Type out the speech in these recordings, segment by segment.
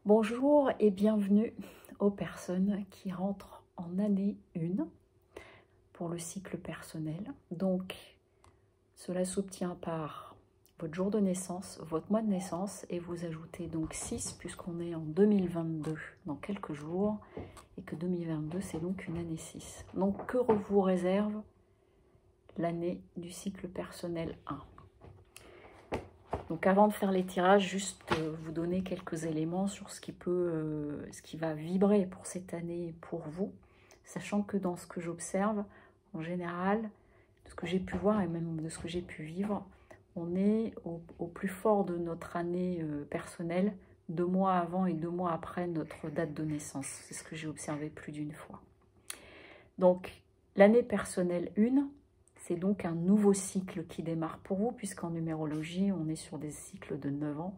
Bonjour et bienvenue aux personnes qui rentrent en année 1 pour le cycle personnel. Donc, cela s'obtient par votre jour de naissance, votre mois de naissance, et vous ajoutez donc 6 puisqu'on est en 2022 dans quelques jours, et que 2022 c'est donc une année 6. Donc, que vous réserve l'année du cycle personnel 1 ? Donc avant de faire les tirages, juste vous donner quelques éléments sur ce qui va vibrer pour cette année pour vous, sachant que dans ce que j'observe, en général, de ce que j'ai pu voir et même de ce que j'ai pu vivre, on est au plus fort de notre année personnelle 2 mois avant et 2 mois après notre date de naissance. C'est ce que j'ai observé plus d'une fois. Donc l'année personnelle 1, c'est donc un nouveau cycle qui démarre pour vous, puisqu'en numérologie, on est sur des cycles de 9 ans.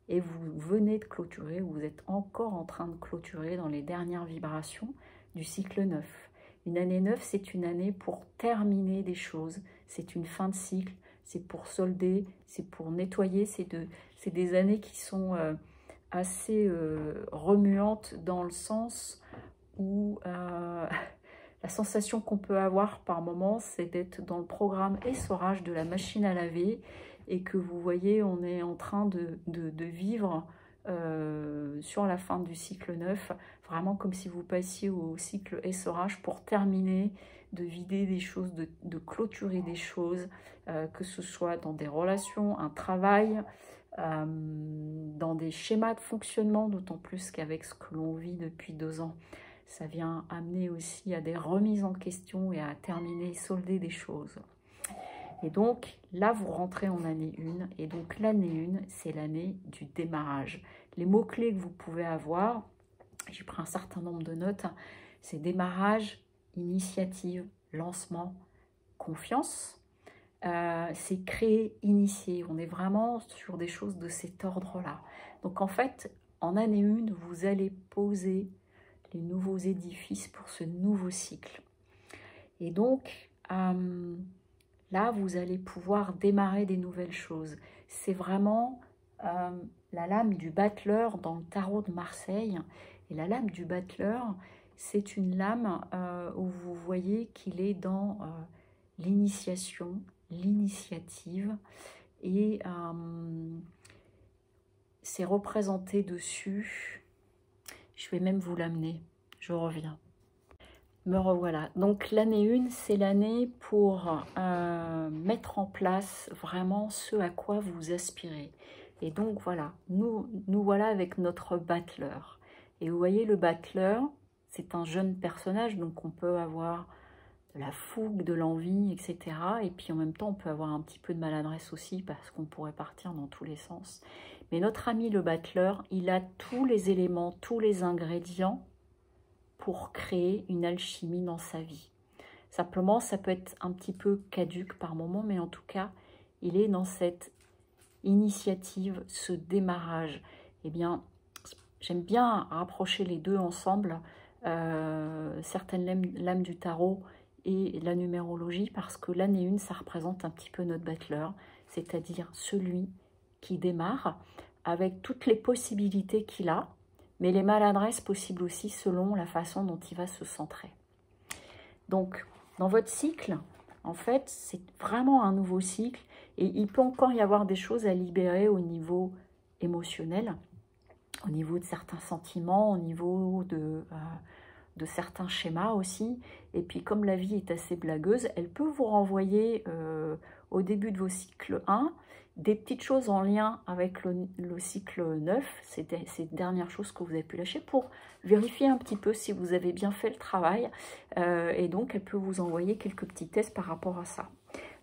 Et vous venez de clôturer, vous êtes encore en train de clôturer dans les dernières vibrations du cycle 9. Une année 9, c'est une année pour terminer des choses. C'est une fin de cycle, c'est pour solder, c'est pour nettoyer. C'est des années qui sont assez remuantes dans le sens où... La sensation qu'on peut avoir par moment, c'est d'être dans le programme essorage de la machine à laver et que vous voyez, on est en train de vivre sur la fin du cycle 9, vraiment comme si vous passiez au cycle essorage pour terminer de vider des choses, de clôturer des choses, que ce soit dans des relations, un travail, dans des schémas de fonctionnement, d'autant plus qu'avec ce que l'on vit depuis 2 ans. Ça vient amener aussi à des remises en question et à terminer, solder des choses. Et donc, là, vous rentrez en année 1. Et donc, l'année 1, c'est l'année du démarrage. Les mots-clés que vous pouvez avoir, j'ai pris un certain nombre de notes, c'est démarrage, initiative, lancement, confiance. C'est créer, initier. On est vraiment sur des choses de cet ordre-là. Donc, en fait, en année 1, vous allez poser les nouveaux édifices pour ce nouveau cycle. Et donc, là, vous allez pouvoir démarrer des nouvelles choses. C'est vraiment la lame du battleur dans le tarot de Marseille. Et la lame du battleur, c'est une lame où vous voyez qu'il est dans l'initiation, l'initiative. Et c'est représenté dessus. Je vais même vous l'amener, je reviens. Me revoilà. Donc l'année 1, c'est l'année pour mettre en place vraiment ce à quoi vous aspirez. Et donc voilà, nous voilà avec notre battleur. Et vous voyez, le battleur, c'est un jeune personnage, donc on peut avoir de la fougue, de l'envie, etc. Et puis en même temps, on peut avoir un petit peu de maladresse aussi, parce qu'on pourrait partir dans tous les sens. Mais notre ami le battleur, il a tous les éléments, tous les ingrédients pour créer une alchimie dans sa vie. Simplement, ça peut être un petit peu caduque par moment, mais en tout cas, il est dans cette initiative, ce démarrage. Eh bien, j'aime bien rapprocher les deux ensemble, certaines lames du tarot et la numérologie, parce que l'année 1, ça représente un petit peu notre battleur, c'est-à-dire celui qui démarre avec toutes les possibilités qu'il a, mais les maladresses possibles aussi selon la façon dont il va se centrer. Donc, dans votre cycle, en fait, c'est vraiment un nouveau cycle et il peut encore y avoir des choses à libérer au niveau émotionnel, au niveau de certains sentiments, au niveau de certains schémas aussi. Et puis, comme la vie est assez blagueuse, elle peut vous renvoyer au début de vos cycles 1 des petites choses en lien avec le cycle 9, ces dernières choses que vous avez pu lâcher pour vérifier un petit peu si vous avez bien fait le travail. Et donc, elle peut vous envoyer quelques petits tests par rapport à ça.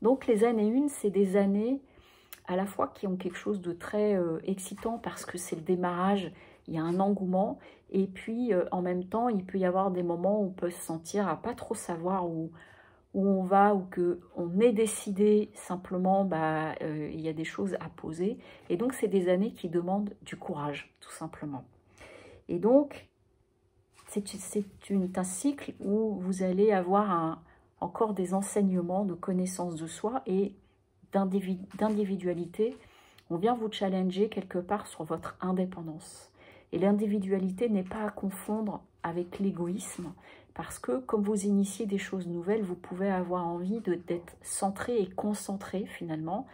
Donc, les années 1, c'est des années à la fois qui ont quelque chose de très excitant parce que c'est le démarrage, il y a un engouement. Et puis, en même temps, il peut y avoir des moments où on peut se sentir à pas trop savoir où on va, ou qu'on est décidé, simplement, il y a des choses à poser. Et donc, c'est des années qui demandent du courage, tout simplement. Et donc, c'est un cycle où vous allez avoir encore des enseignements de connaissance de soi et d'individualité. On vient vous challenger quelque part sur votre indépendance. Et l'individualité n'est pas à confondre avec l'égoïsme, parce que comme vous initiez des choses nouvelles, vous pouvez avoir envie d'être centré et concentré finalement.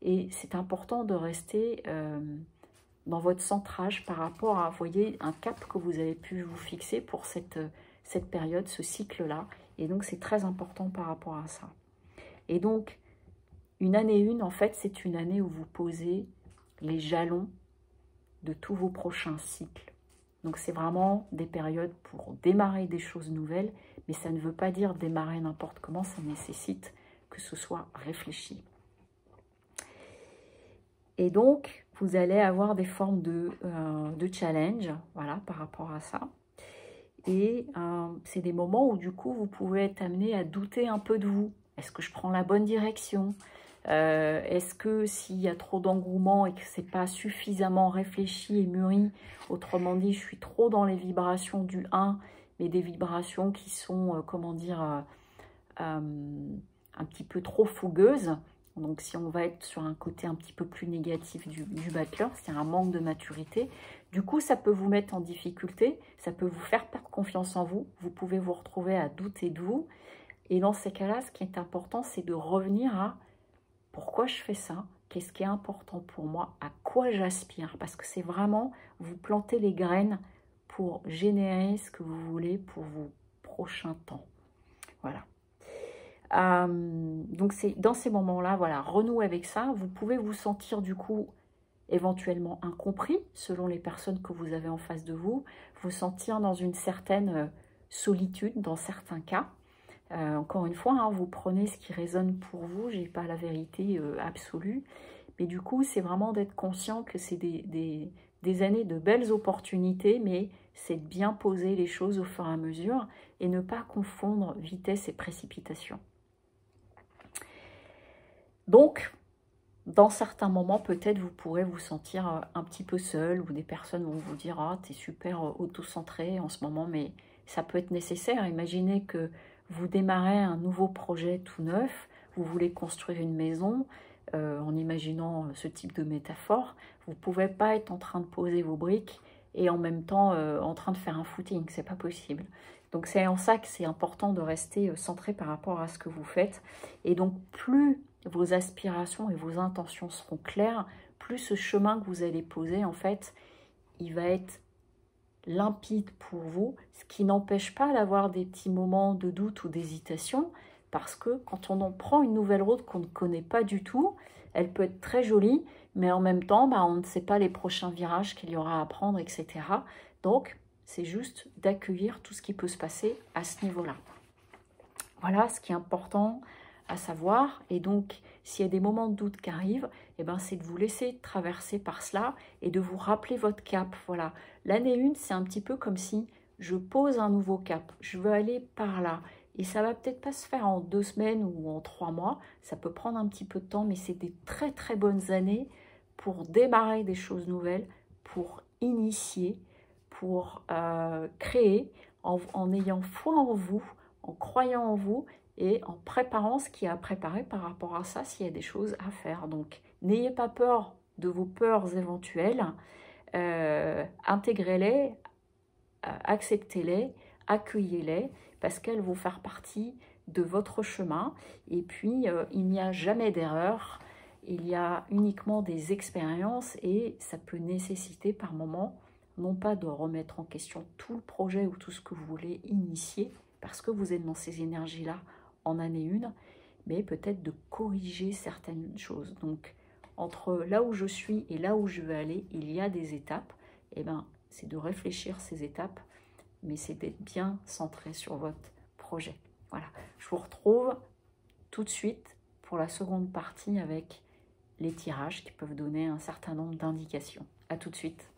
Et c'est important de rester dans votre centrage par rapport à, vous voyez, un cap que vous avez pu vous fixer pour cette période, ce cycle-là. Et donc, c'est très important par rapport à ça. Et donc, une année 1, en fait, c'est une année où vous posez les jalons de tous vos prochains cycles. Donc, c'est vraiment des périodes pour démarrer des choses nouvelles, mais ça ne veut pas dire démarrer n'importe comment, ça nécessite que ce soit réfléchi. Et donc, vous allez avoir des formes de challenge, voilà, par rapport à ça. Et c'est des moments où, du coup, vous pouvez être amené à douter un peu de vous. Est-ce que je prends la bonne direction? Est-ce que s'il y a trop d'engouement et que ce n'est pas suffisamment réfléchi et mûri, autrement dit, je suis trop dans les vibrations du 1, mais des vibrations qui sont, comment dire, un petit peu trop fougueuses. Donc, si on va être sur un côté un petit peu plus négatif du battleur, c'est un manque de maturité. Du coup, ça peut vous mettre en difficulté, ça peut vous faire perdre confiance en vous. Vous pouvez vous retrouver à douter de vous. Et dans ces cas-là, ce qui est important, c'est de revenir à pourquoi je fais ça, qu'est-ce qui est important pour moi, à quoi j'aspire. Parce que c'est vraiment vous planter les graines pour générer ce que vous voulez pour vos prochains temps. Voilà. Donc c'est dans ces moments-là, voilà, renouer avec ça. Vous pouvez vous sentir du coup éventuellement incompris selon les personnes que vous avez en face de vous, vous sentir dans une certaine solitude dans certains cas. Encore une fois, hein, vous prenez ce qui résonne pour vous, je n'ai pas la vérité absolue, mais du coup c'est vraiment d'être conscient que c'est des années de belles opportunités, mais c'est de bien poser les choses au fur et à mesure et ne pas confondre vitesse et précipitation. Donc, dans certains moments, peut-être vous pourrez vous sentir un petit peu seul, ou des personnes vont vous dire « Ah, t'es super auto-centré en ce moment », mais ça peut être nécessaire. Imaginez que vous démarrez un nouveau projet tout neuf, vous voulez construire une maison, en imaginant ce type de métaphore, vous ne pouvez pas être en train de poser vos briques et en même temps en train de faire un footing, c'est pas possible. Donc c'est en ça que c'est important de rester centré par rapport à ce que vous faites. Et donc plus vos aspirations et vos intentions seront claires, plus ce chemin que vous allez poser, en fait, il va être limpide pour vous, ce qui n'empêche pas d'avoir des petits moments de doute ou d'hésitation, parce que quand on en prend une nouvelle route qu'on ne connaît pas du tout, elle peut être très jolie, mais en même temps, on ne sait pas les prochains virages qu'il y aura à prendre, etc. Donc, c'est juste d'accueillir tout ce qui peut se passer à ce niveau-là. Voilà ce qui est important à savoir. Et donc, s'il y a des moments de doute qui arrivent, c'est de vous laisser traverser par cela et de vous rappeler votre cap. Voilà. L'année 1, c'est un petit peu comme si je pose un nouveau cap. Je veux aller par là. Et ça va peut-être pas se faire en 2 semaines ou en 3 mois. Ça peut prendre un petit peu de temps, mais c'est des très très bonnes années pour démarrer des choses nouvelles, pour initier, pour créer, en ayant foi en vous, en croyant en vous et en préparant ce qu'il y a à préparer par rapport à ça s'il y a des choses à faire. Donc, n'ayez pas peur de vos peurs éventuelles, intégrez-les, acceptez-les, accueillez-les, parce qu'elles vont faire partie de votre chemin. Et puis, il n'y a jamais d'erreur, il y a uniquement des expériences et ça peut nécessiter par moment, non pas de remettre en question tout le projet ou tout ce que vous voulez initier, parce que vous êtes dans ces énergies-là en année 1, mais peut-être de corriger certaines choses. Donc, entre là où je suis et là où je veux aller, il y a des étapes. C'est de réfléchir ces étapes, mais c'est d'être bien centré sur votre projet. Voilà, je vous retrouve tout de suite pour la seconde partie avec les tirages qui peuvent donner un certain nombre d'indications. À tout de suite.